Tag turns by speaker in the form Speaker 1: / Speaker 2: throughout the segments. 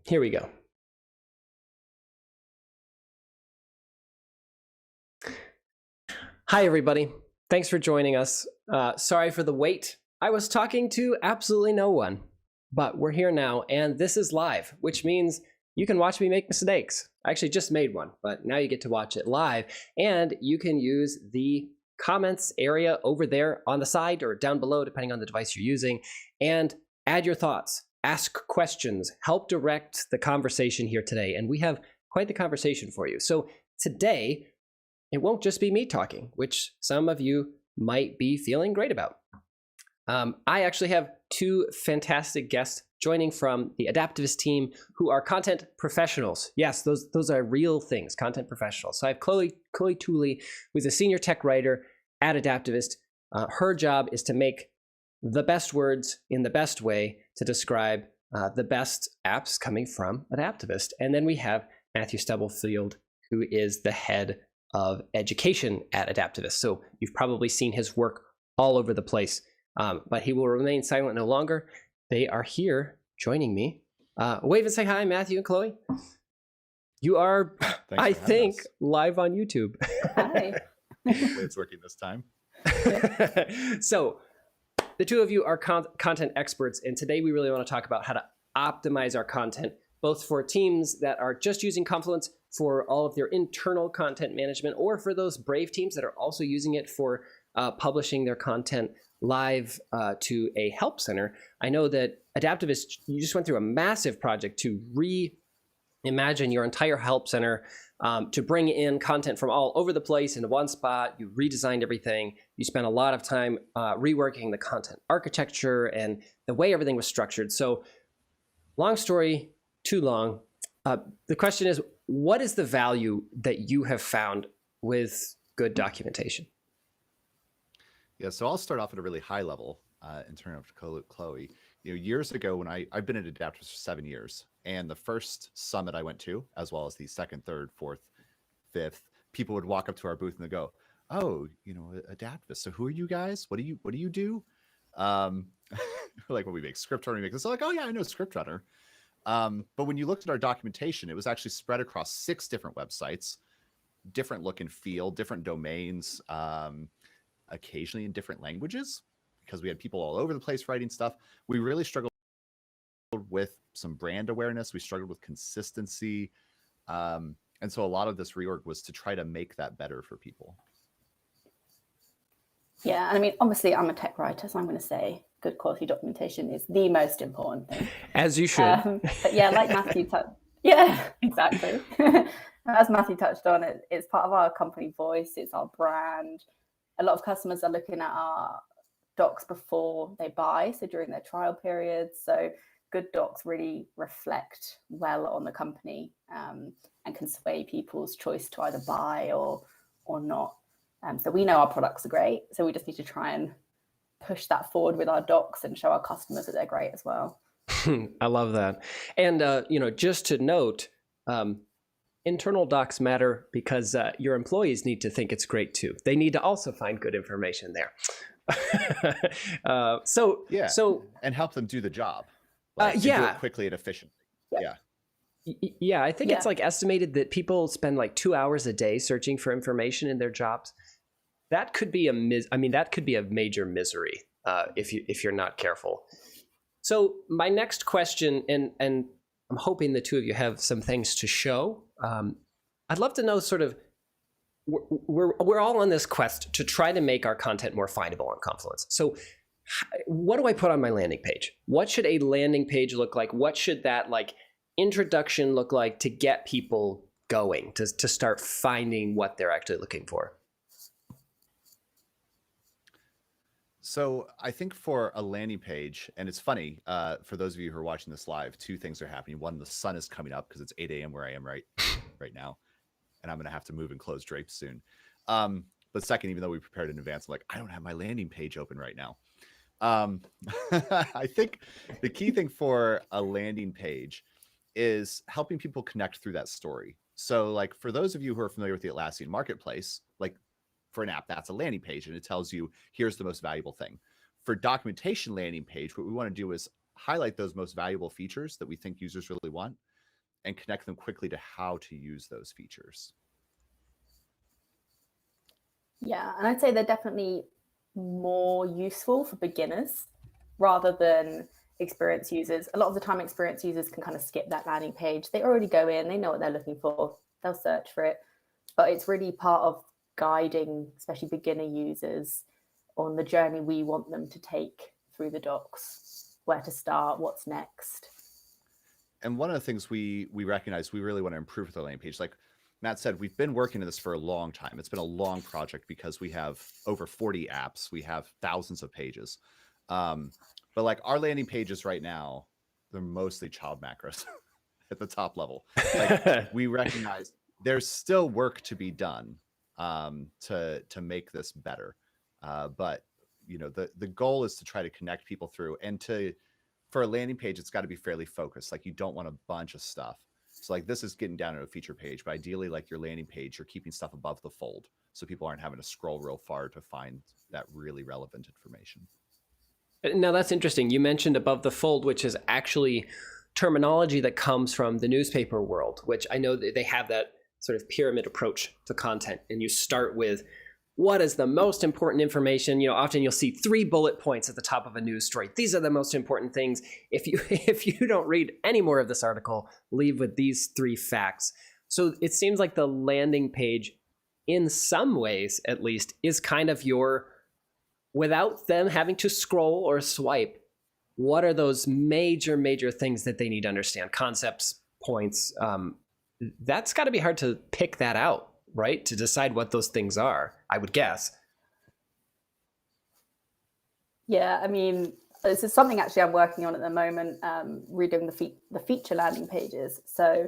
Speaker 1: Here we go. Hi, everybody. Thanks for joining us. Sorry for the wait. I was talking to absolutely no one, but we're here now, and this is live, which means you can watch me make mistakes. I actually just made one, but now you get to watch it live, and you can use the comments area over there on the side or down below, depending on the device you're using, and add your thoughts, ask questions, help direct the conversation here today. And we have quite the conversation for you. So today, it won't just be me talking, which some of you might be feeling great about. I actually have two fantastic guests joining from the Adaptavist team who are content professionals. Yes, those are real things, content professionals. So I have Chloe Tooley, who's a senior tech writer at Adaptavist. Her job is to make the best words in the best way to describe the best apps coming from Adaptavist. And then we have Matthew Stublefield, who is the head of education at Adaptavist. So you've probably seen his work all over the place, but he will remain silent no longer. They are here joining me. Wave and say hi, Matthew and Chloe. You are, I think, live on YouTube.
Speaker 2: Hi.
Speaker 3: Hopefully it's working this time.
Speaker 1: So the two of you are content experts, and today we really want to talk about how to optimize our content, both for teams that are just using Confluence for all of their internal content management, or for those brave teams that are also using it for publishing their content live to a help center. I know that Adaptavist, you just went through a massive project to reimagine your entire help center, to bring in content from all over the place into one spot. You redesigned everything. You spent a lot of time reworking the content architecture and the way everything was structured. So long story, too long. The question is, what is the value that you have found with good documentation?
Speaker 3: Yeah, so I'll start off at a really high level and turn it over to Chloe. Years ago, when I've been at Adaptavist for 7 years, and the first summit I went to, as well as the second, third, fourth, fifth, people would walk up to our booth and they go, "Oh, Adaptavist. So who are you guys? What do you do?" Like when we make script runner, we make this. Like, "Oh yeah, I know script runner." But when you looked at our documentation, it was actually spread across 6 different websites, different look and feel, different domains, occasionally in different languages, because we had people all over the place writing stuff. We really struggled with some brand awareness. We struggled with consistency. And so a lot of this reorg was to try to make that better for people.
Speaker 2: Yeah, and I mean, obviously I'm a tech writer, so I'm going to say good quality documentation is the most important thing.
Speaker 1: As you should.
Speaker 2: But yeah, like Matthew touched, yeah, exactly. As Matthew touched on, it's part of our company voice. It's our brand. A lot of customers are looking at our docs before they buy, so during their trial periods. So good docs really reflect well on the company and can sway people's choice to either buy or not. So we know our products are great, so we just need to try and push that forward with our docs and show our customers that they're great as well.
Speaker 1: I love that. And, just to note, internal docs matter because your employees need to think it's great too. They need to also find good information there.
Speaker 3: And help them do the job. Do it quickly and efficiently.
Speaker 1: Yeah, I think it's like estimated that people spend like 2 hours a day searching for information in their jobs. That could be that could be a major misery if you're not careful. So my next question, and I'm hoping the two of you have some things to show. I'd love to know sort of, we're all on this quest to try to make our content more findable on Confluence. So what do I put on my landing page? What should a landing page look like? What should that introduction look like to get people going, to start finding what they're actually looking for?
Speaker 3: So I think for a landing page, and it's funny, for those of you who are watching this live, 2 things are happening. One, the sun is coming up because it's 8 a.m. where I am right now, and I'm going to have to move and close drapes soon. But second, even though we prepared in advance, I'm like, I don't have my landing page open right now. I think the key thing for a landing page is helping people connect through that story. So for those of you who are familiar with the Atlassian marketplace, for an app, that's a landing page, and it tells you, here's the most valuable thing. For documentation landing page, what we want to do is highlight those most valuable features that we think users really want. and connect them quickly to how to use those features.
Speaker 2: Yeah, and I'd say they're definitely more useful for beginners rather than experienced users. A lot of the time, experienced users can kind of skip that landing page. They already go in, they know what they're looking for, they'll search for it. But it's really part of guiding, especially beginner users, on the journey we want them to take through the docs, where to start, what's next.
Speaker 3: And one of the things we recognize we really want to improve with our landing page, like Matt said, we've been working on this for a long time. It's been a long project because we have over 40 apps. We have thousands of pages. But like our landing pages right now, they're mostly child macros at the top level. Like we recognize there's still work to be done to make this better. But you know, the goal is to try to connect people through, and for a landing page, it's got to be fairly focused. Like you don't want a bunch of stuff. So like this is getting down to a feature page, but ideally like your landing page, you're keeping stuff above the fold so people aren't having to scroll real far to find that really relevant information.
Speaker 1: Now that's interesting. You mentioned above the fold, which is actually terminology that comes from the newspaper world, which I know that they have that sort of pyramid approach to content. And you start with what is the most important information. You know, often you'll see 3 bullet points at the top of a news story. These are the most important things. If you don't read any more of this article, leave with these 3 facts. So it seems like the landing page, in some ways at least, is kind of your, without them having to scroll or swipe, what are those major things that they need to understand? Concepts, points. That's got to be hard to pick that out, right? To decide what those things are, I would guess.
Speaker 2: Yeah, I mean, this is something actually I'm working on at the moment, redoing the feature landing pages. So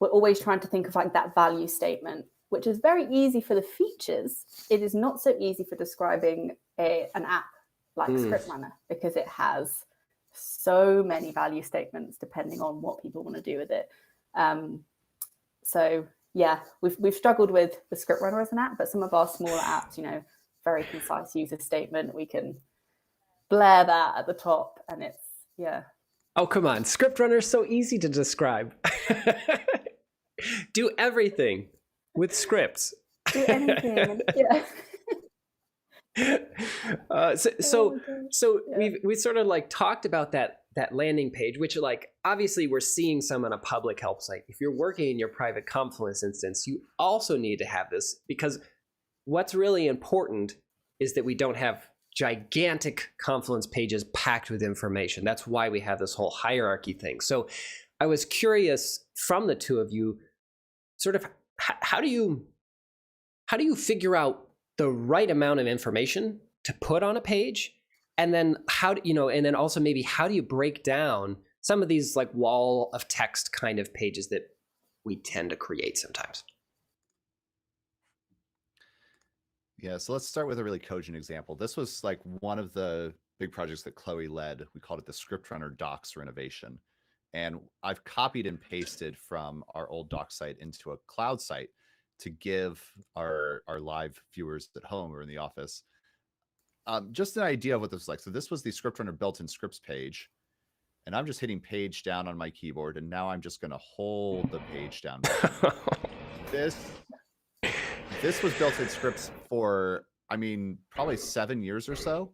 Speaker 2: we're always trying to think of like that value statement, which is very easy for the features. It is not so easy for describing an app like Script Runner, because it has so many value statements depending on what people want to do with it. So yeah, we've struggled with the Script Runner as an app, but some of our smaller apps, you know, very concise user statement, we can blare that at the top, and it's, yeah.
Speaker 1: Oh, come on. Script Runner is so easy to describe. Do everything with scripts.
Speaker 2: Do anything. Yeah.
Speaker 1: So yeah. we sort of like talked about that landing page, which like obviously we're seeing some on a public help site. If you're working in your private Confluence instance, you also need to have this, because what's really important is that we don't have gigantic Confluence pages packed with information. That's why we have this whole hierarchy thing. So I was curious from the two of you, sort of how do you figure out the right amount of information to put on a page? And then and then also maybe how do you break down some of these like wall of text kind of pages that we tend to create sometimes?
Speaker 3: Yeah, so let's start with a really cogent example. This was like one of the big projects that Chloe led. We called it the Script Runner Docs renovation. And I've copied and pasted from our old doc site into a cloud site to give our live viewers at home or in the office just an idea of what this is like. So this was the Script Runner built-in scripts page, and I'm just hitting page down on my keyboard, and now I'm just going to hold the page down. This was built-in scripts for, I mean, probably 7 years or so,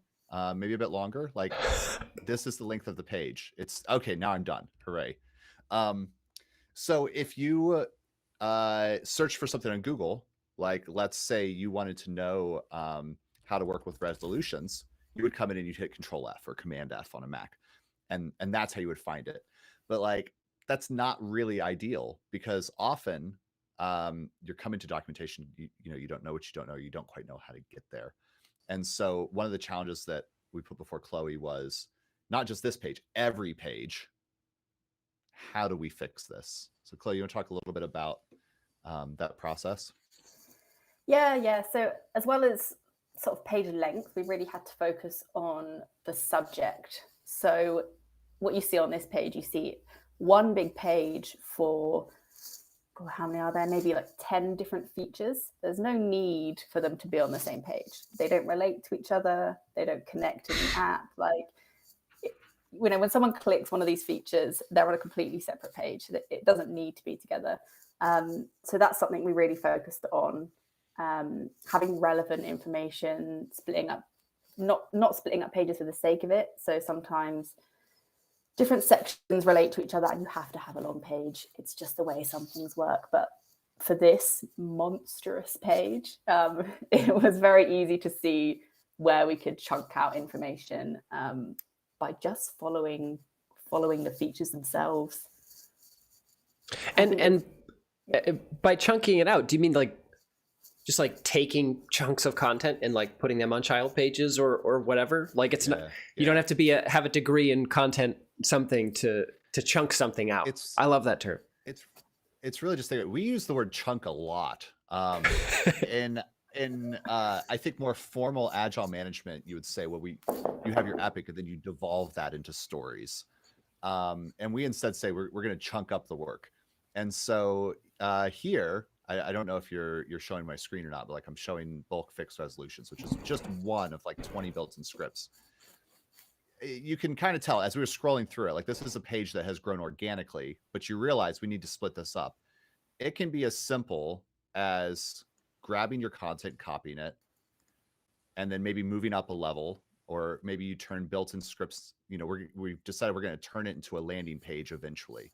Speaker 3: maybe a bit longer. Like this is the length of the page. It's okay. Now I'm done. Hooray. So if you search for something on Google, like let's say you wanted to know how to work with resolutions, you would come in and you'd hit Control F or Command F on a Mac, and that's how you would find it. But like that's not really ideal, because often you're coming to documentation, you don't know what you don't know, you don't quite know how to get there. And so one of the challenges that we put before Chloe was not just this page, every page. How do we fix this? So Chloe, you want to talk a little bit about that process?
Speaker 2: Yeah. So as well as sort of page length, we really had to focus on the subject. So what you see on this page, you see one big page for, how many are there? Maybe like 10 different features. There's no need for them to be on the same page. They don't relate to each other. They don't connect to the app. Like when someone clicks one of these features, they're on a completely separate page. It doesn't need to be together. So that's something we really focused on, having relevant information, splitting up, not splitting up pages for the sake of it. So sometimes different sections relate to each other and you have to have a long page. It's just the way some things work. But for this monstrous page, it was very easy to see where we could chunk out information by just following the features themselves.
Speaker 1: And by chunking it out, do you mean like just like taking chunks of content and like putting them on child pages or whatever? Like it's not, you don't have to have a degree in content something to chunk something out. I love that term.
Speaker 3: It's really just we use the word chunk a lot. In I think more formal agile management, you would say, well, you have your epic and then you devolve that into stories. And we instead say we're going to chunk up the work. And so here, I don't know if you're showing my screen or not, but like I'm showing bulk fixed resolutions, which is just one of like 20 built-in scripts. You can kind of tell as we were scrolling through it, like this is a page that has grown organically, but you realize we need to split this up. It can be as simple as grabbing your content, copying it, and then maybe moving up a level, or maybe you turn built-in scripts. We've decided we're going to turn it into a landing page eventually.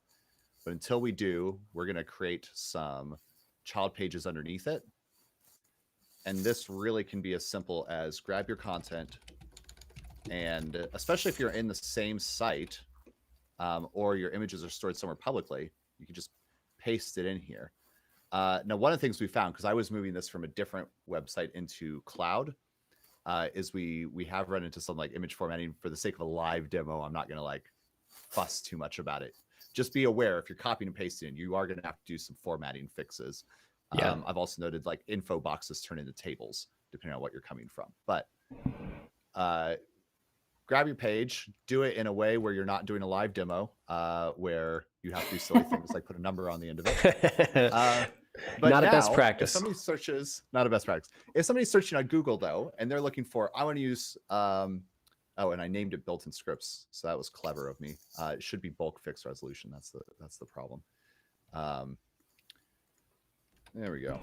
Speaker 3: But until we do, we're going to create some child pages underneath it. And this really can be as simple as grab your content, and especially if you're in the same site or your images are stored somewhere publicly, you can just paste it in here. Now, one of the things we found, because I was moving this from a different website into cloud, is we have run into some like image formatting. For the sake of a live demo, I'm not going to like fuss too much about it. Just be aware if you're copying and pasting, you are going to have to do some formatting fixes. I've also noted like info boxes turn into tables depending on what you're coming from. But grab your page, do it in a way where you're not doing a live demo, where you have to do silly things like put a number on the end of it. But
Speaker 1: not a best practice.
Speaker 3: If somebody searches, not a best practice. If somebody's searching on Google though, and they're looking for, I want to use, and I named it built-in scripts, so that was clever of me. It should be bulk fixed resolution. That's the problem. There we go.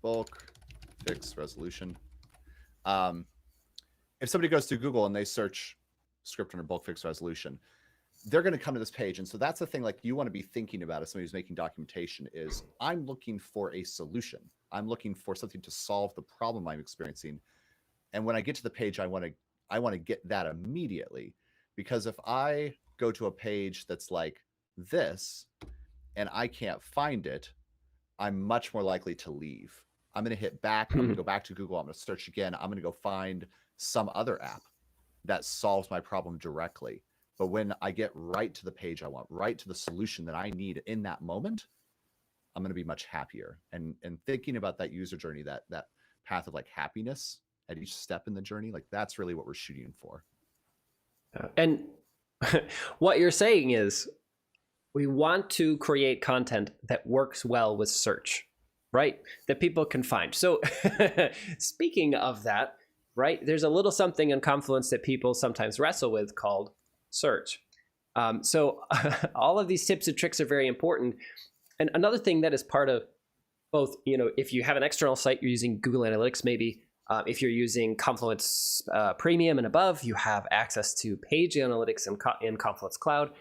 Speaker 3: Bulk fixed resolution. If somebody goes to Google and they search script under bulk fixed resolution, they're going to come to this page. And so that's the thing, like you want to be thinking about as somebody who's making documentation is I'm looking for a solution. I'm looking for something to solve the problem I'm experiencing. And when I get to the page, I want to get that immediately, because if I go to a page that's like this and I can't find it, I'm much more likely to leave. I'm going to hit back. I'm going to go back to Google. I'm going to search again. I'm going to go find some other app that solves my problem directly. But when I get right to the page I want, right to the solution that I need in that moment, I'm going to be much happier. And thinking about that user journey, that path of like happiness at each step in the journey, like that's really what we're shooting for.
Speaker 1: And what you're saying is we want to create content that works well with search, right? That people can find. So speaking of that, right, there's a little something in Confluence that people sometimes wrestle with called search. So all of these tips and tricks are very important. And another thing that is part of both, if you have an external site, you're using Google Analytics, maybe if you're using Confluence Premium and above, you have access to page analytics in Confluence Cloud.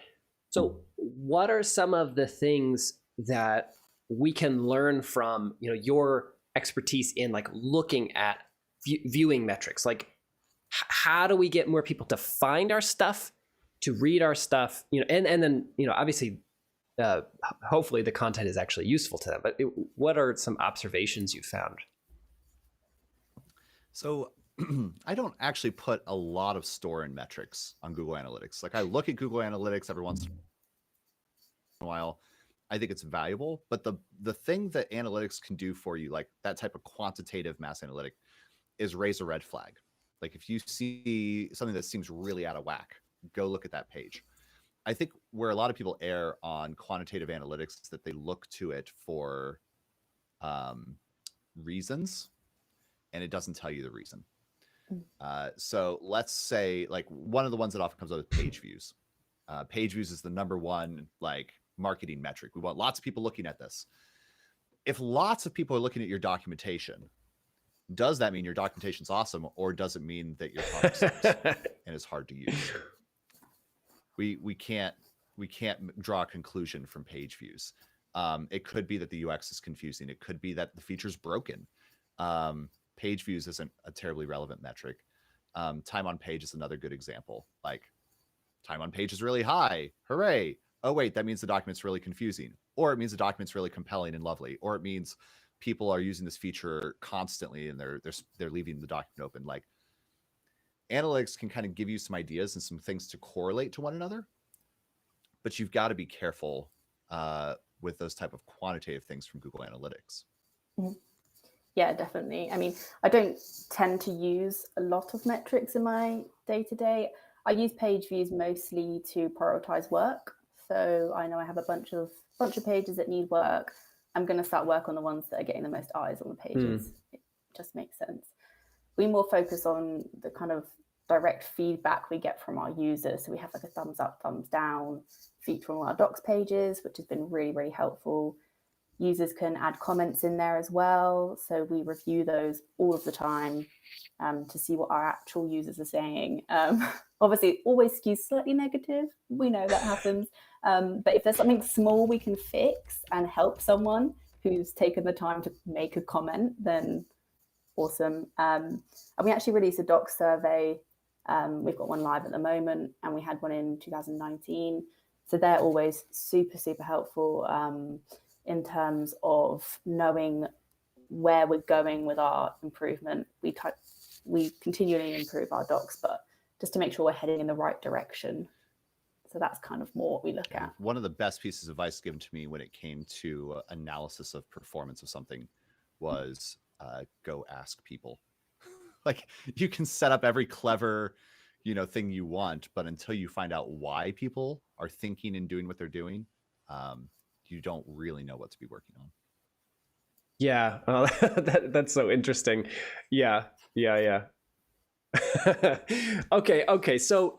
Speaker 1: So what are some of the things that we can learn from, your expertise in like looking at viewing metrics? Like how do we get more people to find our stuff, to read our stuff, and then, obviously, hopefully the content is actually useful to them, but what are some observations you found?
Speaker 3: So I don't actually put a lot of store in metrics on Google Analytics. Like I look at Google Analytics every once in a while. I think it's valuable, but the thing that analytics can do for you, like that type of quantitative mass analytic, is raise a red flag. Like if you see something that seems really out of whack, go look at that page. I think where a lot of people err on quantitative analytics is that they look to it for reasons, and it doesn't tell you the reason. So let's say like one of the ones that often comes out is page views. Page views is the number one like marketing metric. We want lots of people looking at this. If lots of people are looking at your documentation, does that mean your documentation's awesome, or does it mean that your product sucks and is hard to use? We can't draw a conclusion from page views. It could be that the UX is confusing. It could be that the feature's broken. Page views isn't a terribly relevant metric. Time on page is another good example. Like, time on page is really high. Hooray. Oh, wait, that means the document's really confusing. Or it means the document's really compelling and lovely. Or it means people are using this feature constantly and they're leaving the document open. Like, analytics can kind of give you some ideas and some things to correlate to one another, but you've got to be careful with those type of quantitative things from Google Analytics.
Speaker 2: Mm-hmm. Yeah, definitely. I mean, I don't tend to use a lot of metrics in my day-to-day. I use page views mostly to prioritize work. So I know I have a bunch of pages that need work. I'm going to start work on the ones that are getting the most eyes on the pages. It just makes sense. We more focus on the kind of direct feedback we get from our users. So we have like a thumbs up, thumbs down feature on our docs pages, which has been really, really helpful. Users can add comments in there as well. So we review those all of the time to see what our actual users are saying. Obviously, it always skews slightly negative. We know that happens. But if there's something small we can fix and help someone who's taken the time to make a comment, then awesome. And we actually released a doc survey. We've got one live at the moment, and we had one in 2019. So they're always super, super helpful in terms of knowing where we're going with our improvement. We continually improve our docs, but just to make sure we're heading in the right direction. So that's kind of more what we look at.
Speaker 3: One of the best pieces of advice given to me when it came to analysis of performance of something was go ask people. Like, you can set up every clever, thing you want, but until you find out why people are thinking and doing what they're doing, you don't really know what to be working on.
Speaker 1: Yeah, that's so interesting. Yeah. Okay. So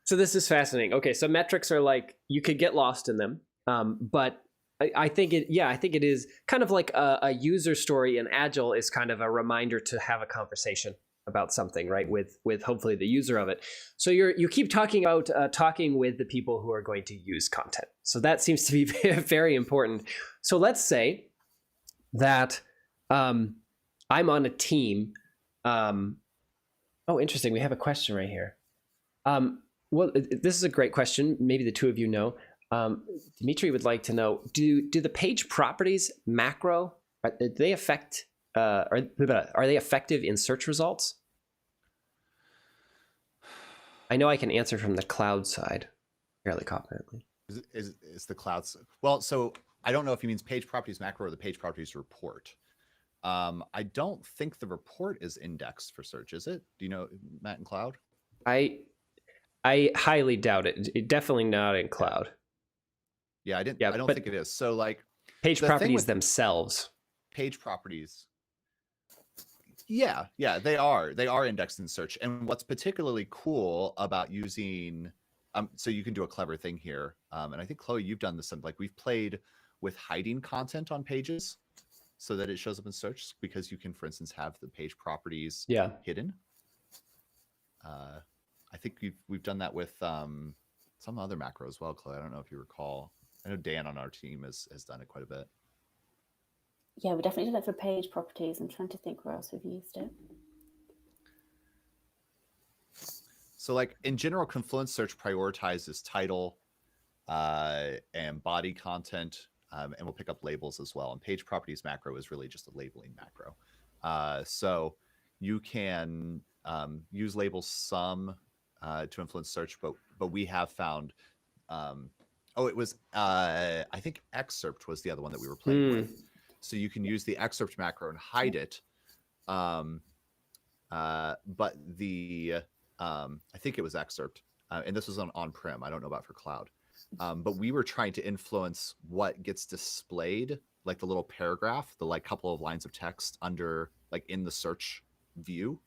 Speaker 1: this is fascinating. Okay, so metrics are like, you could get lost in them, but I think it is kind of like a user story, and Agile is kind of a reminder to have a conversation about something, right? With hopefully the user of it. So you keep talking about talking with the people who are going to use content. So that seems to be very important. So let's say that I'm on a team. Oh, interesting. We have a question right here. Well, this is a great question. Maybe the two of you know. Dimitri would like to know: Do the page properties macro, do they affect? Are they effective in search results? I know I can answer from the cloud side fairly confidently.
Speaker 3: Is the cloud? Well, so I don't know if he means page properties macro or the page properties report. I don't think the report is indexed for search, is it? Do you know, Matt, in cloud?
Speaker 1: I highly doubt it. Definitely not in cloud.
Speaker 3: Yeah, I don't think it is. So like
Speaker 1: page properties themselves.
Speaker 3: Page properties. Yeah, they are indexed in search. And what's particularly cool about using, so you can do a clever thing here. And I think, Chloe, you've done this. Like, we've played with hiding content on pages so that it shows up in search, because you can, for instance, have the page properties hidden. I think we've done that with some other macro as well, Chloe. I don't know if you recall. I know Dan on our team has done it quite a bit.
Speaker 2: Yeah, we definitely did it for page properties. I'm trying to think where else we've used it.
Speaker 3: So like in general, Confluence search prioritizes title and body content, and we'll pick up labels as well. And page properties macro is really just a labeling macro. So you can use labels some to influence search, but we have found, it was, I think excerpt was the other one that we were playing with. So you can use the excerpt macro and hide it. But I think it was excerpt, and this was on-prem. I don't know about for cloud. But we were trying to influence what gets displayed, like the little paragraph, the like couple of lines of text under, like in the search view.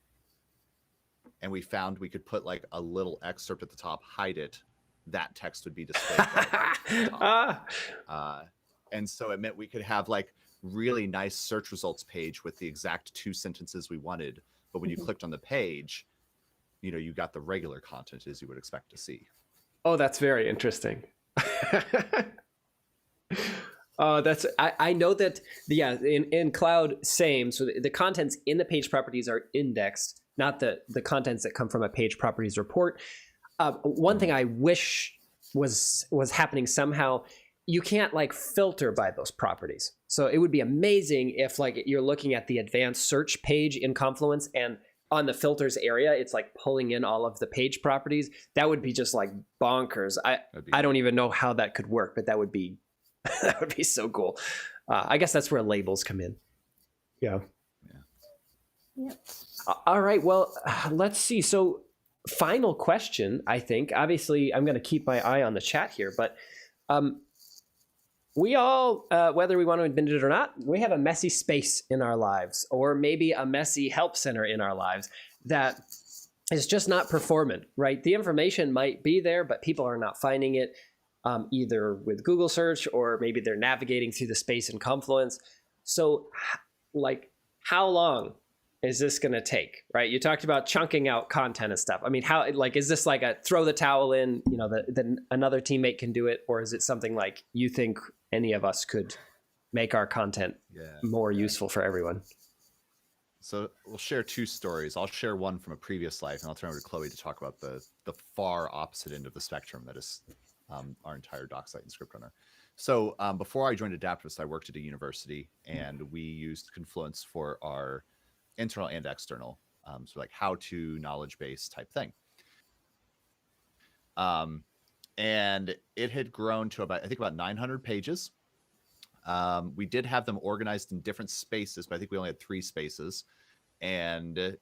Speaker 3: And we found we could put like a little excerpt at the top, hide it, that text would be displayed. And so it meant we could have like really nice search results page with the exact 2 sentences we wanted. But when you clicked on the page, you got the regular content as you would expect to see.
Speaker 1: Oh, that's very interesting. I know that, in cloud, same. So the contents in the page properties are indexed, not the contents that come from a page properties report. One thing I wish was happening somehow, you can't like filter by those properties. So it would be amazing if like you're looking at the advanced search page in Confluence, and on the filters area, it's like pulling in all of the page properties. That would be just like bonkers. I don't even know how that could work, but that would be that would be so cool. I guess that's where labels come in. Yeah. All right. Well, let's see. So final question, I think. Obviously, I'm going to keep my eye on the chat here, but we all, whether we want to admit it or not, we have a messy space in our lives, or maybe a messy help center in our lives that is just not performant, right? The information might be there, but people are not finding it, either with Google search, or maybe they're navigating through the space in Confluence. So like, how long is this going to take, right? You talked about chunking out content and stuff. I mean, how, like, is this like a throw the towel in, then another teammate can do it? Or is it something like you think any of us could make our content more useful for everyone?
Speaker 3: So we'll share 2 stories. I'll share one from a previous life, and I'll turn over to Chloe to talk about the far opposite end of the spectrum that is our entire doc site and script runner. So before I joined Adaptavist, I worked at a university, and we used Confluence for our internal and external, so like how-to knowledge base type thing. And it had grown to about 900 pages. We did have them organized in different spaces, but I think we only had 3 spaces, and it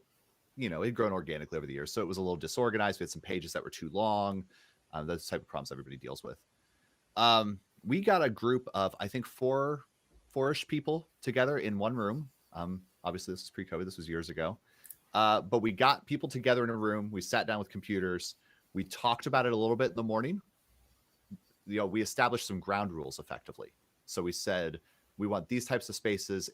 Speaker 3: had grown organically over the years, so it was a little disorganized. We had some pages that were too long. Those type of problems everybody deals with. We got a group of, I think, four-ish people together in one room. Obviously, this was pre-COVID. This was years ago. But we got people together in a room. We sat down with computers. We talked about it a little bit in the morning. We established some ground rules effectively. So we said, we want these types of spaces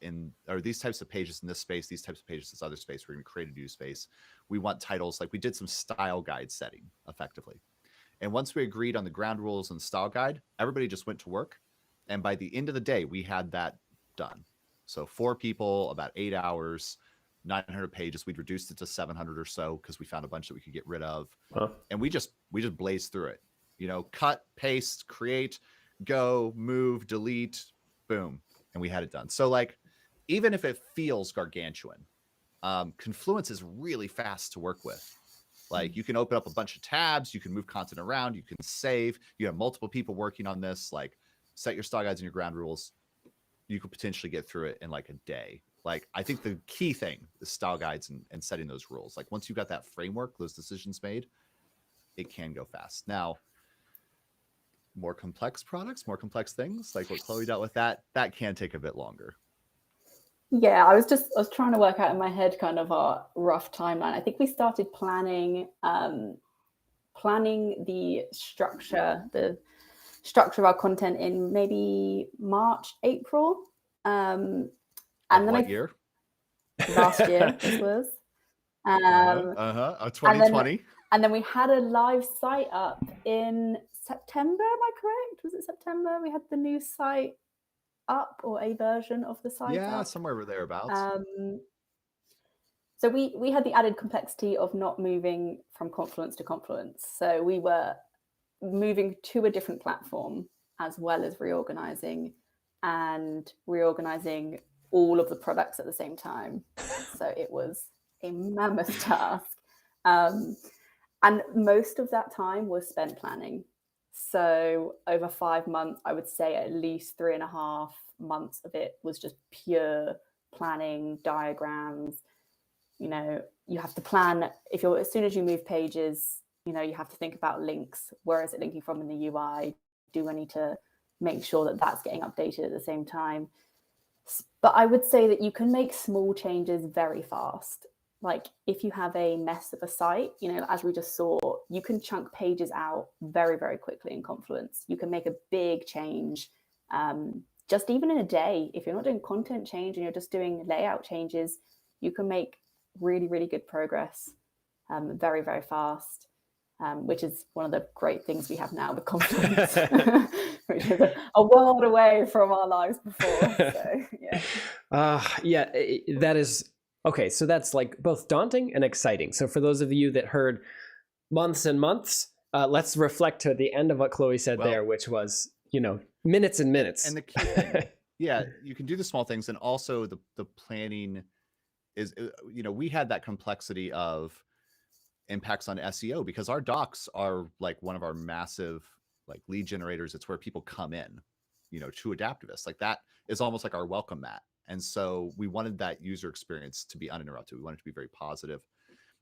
Speaker 3: or these types of pages in this space, these types of pages in this other space. We're going to create a new space. We want titles. Like, we did some style guide setting effectively. And once we agreed on the ground rules and the style guide, everybody just went to work. And by the end of the day, we had that done. So 4 people, about 8 hours, 900 pages. We'd reduced it to 700 or so because we found a bunch that we could get rid of. And we just blazed through it. Cut, paste, create, go, move, delete, boom. And we had it done. So like, even if it feels gargantuan, Confluence is really fast to work with. Like, you can open up a bunch of tabs, you can move content around, you can save, you have multiple people working on this, like, set your style guides and your ground rules. You could potentially get through it in like a day. Like, I think the key thing is style guides and setting those rules. Like, once you've got that framework, those decisions made, it can go fast. Now, more complex products, more complex things, like what Chloe dealt with, that can take a bit longer.
Speaker 2: Yeah, I was trying to work out in my head kind of our rough timeline. I think we started planning the structure of our content in maybe March, April. And then
Speaker 3: what year?
Speaker 2: Last year this was.
Speaker 3: 2020.
Speaker 2: And then we had a live site up in September, am I correct? Was it September? We had the new site up, or a version of the site up.
Speaker 3: Somewhere thereabouts.
Speaker 2: So we had the added complexity of not moving from Confluence to Confluence. So we were moving to a different platform, as well as reorganizing all of the products at the same time. So it was a mammoth task. And most of that time was spent planning. So over 5 months, I would say at least 3.5 months of it was just pure planning, diagrams. You have to plan as soon as you move pages, you have to think about links. Where is it linking from in the UI? Do I need to make sure that that's getting updated at the same time? But I would say that you can make small changes very fast. like if you have a mess of a site, as we just saw, you can chunk pages out very, very quickly in Confluence. You can make a big change just even in a day. If you're not doing content change and you're just doing layout changes, you can make really, really good progress very, very fast, which is one of the great things we have now with Confluence, which is a world away from our lives before. So, yeah.
Speaker 1: That is... Okay, so that's like both daunting and exciting. So for those of you that heard months and months, let's reflect to the end of what Chloe said there, which was, minutes and minutes.
Speaker 3: And the key thing, yeah, you can do the small things. And also the planning is, we had that complexity of impacts on SEO because our docs are like one of our massive like lead generators. It's where people come in, to Adaptavist. Like that is almost like our welcome mat. And so we wanted that user experience to be uninterrupted. We wanted it to be very positive.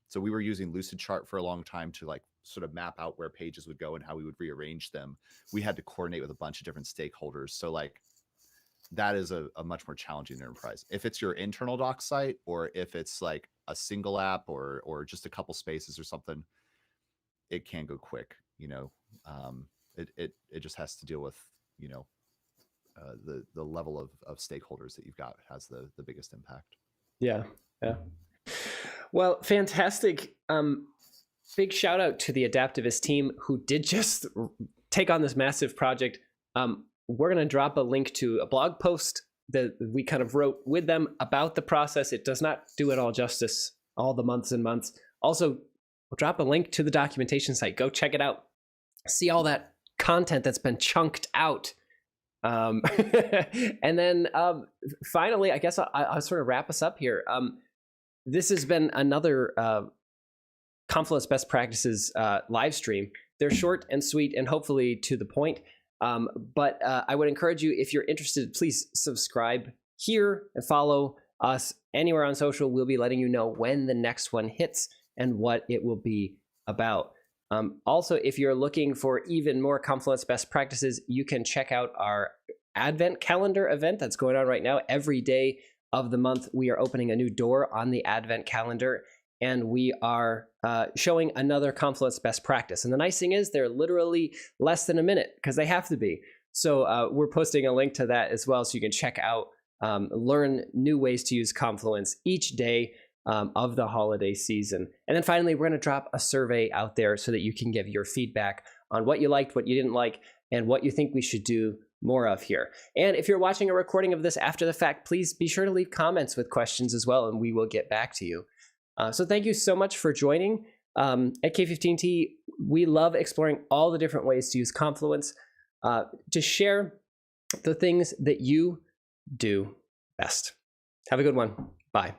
Speaker 3: So we were using Lucidchart for a long time to like sort of map out where pages would go and how we would rearrange them. We had to coordinate with a bunch of different stakeholders. So like that is a much more challenging enterprise. If it's your internal doc site, or if it's like a single app or just a couple spaces or something, it can go quick. It just has to deal with, the level of stakeholders that you've got has the biggest impact.
Speaker 1: Yeah. Well, fantastic. Big shout out to the Adaptavist team who did just take on this massive project. We're going to drop a link to a blog post that we kind of wrote with them about the process. It does not do it all justice, all the months and months. Also, we'll drop a link to the documentation site. Go check it out. See all that content that's been chunked out. And then finally, I guess I'll sort of wrap us up here. This has been another Confluence Best Practices live stream. They're short and sweet and hopefully to the point. But I would encourage you, if you're interested, please subscribe here and follow us anywhere on social. We'll be letting you know when the next one hits and what it will be about. Also, if you're looking for even more Confluence Best Practices, you can check out our Advent Calendar event that's going on right now. Every day of the month, we are opening a new door on the Advent Calendar, and we are showing another Confluence Best Practice. And the nice thing is they're literally less than a minute because they have to be. So we're posting a link to that as well, so you can check out, learn new ways to use Confluence each day of the holiday season. And then finally, we're going to drop a survey out there so that you can give your feedback on what you liked, what you didn't like, and what you think we should do more of here. And if you're watching a recording of this after the fact, please be sure to leave comments with questions as well, and we will get back to you. So thank you so much for joining. At K15T, we love exploring all the different ways to use Confluence to share the things that you do best. Have a good one. Bye.